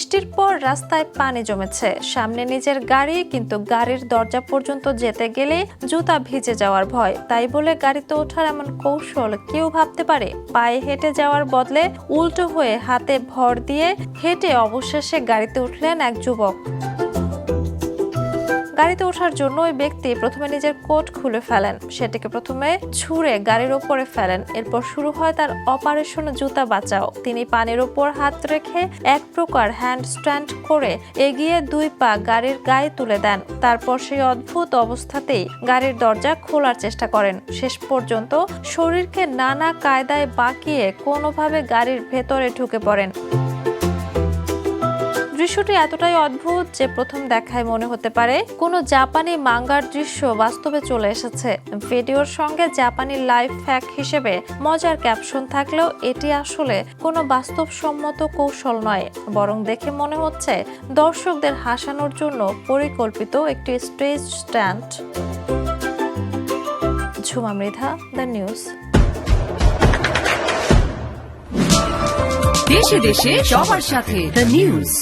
বৃষ্টির পর রাস্তায় পানি জমেছে, সামনে নিজের গাড়ি, কিন্তু গাড়ির দরজা পর্যন্ত যেতে গেলে জুতা ভিজে যাওয়ার ভয়। তাই বলে গাড়িতে ওঠার এমন কৌশল কেউ ভাবতে পারে? পায়ে হেঁটে যাওয়ার বদলে উল্টো হয়ে হাতে ভর দিয়ে হেঁটে অবশেষে গাড়িতে উঠলেন এক যুবক। গাড়িতে ওঠার জন্য ওই ব্যক্তি প্রথমে নিজের কোট খুলে ফেলেন, সেটিকে প্রথমে ছুঁড়ে গাড়ির ওপরে ফেলেন। এরপর শুরু হয় তার অপারেশন জুতা বাঁচাও। তিনি পানির ওপর হাত রেখে এক প্রকার হ্যান্ড স্ট্যান্ড করে এগিয়ে 2 পা গাড়ির গায়ে তুলে দেন। তারপর সেই অদ্ভুত অবস্থাতেই গাড়ির দরজা খোলার চেষ্টা করেন। শেষ পর্যন্ত শরীরকে নানা কায়দায় বাঁকিয়ে কোনোভাবে গাড়ির ভেতরে ঢুকে পড়েন। দৃশ্যটি এতটাই অদ্ভুত যে প্রথম দেখায় মনে হতে পারে কোনো জাপানি মাঙ্গার দৃশ্য বাস্তবে চলে এসেছে। ভিডিওর সঙ্গে জাপানি লাইফ হ্যাক হিসেবে মজার ক্যাপশন থাকলেও এটি আসলে কোনো বাস্তবসম্মত কৌশল নয়, বরং দেখে মনে হচ্ছে দর্শকদের হাসানোর জন্য পরিকল্পিত একটি stage stand. Jhuma Mridha, the news. দেশে দেশে সবার সাথে, দ্য নিউজ।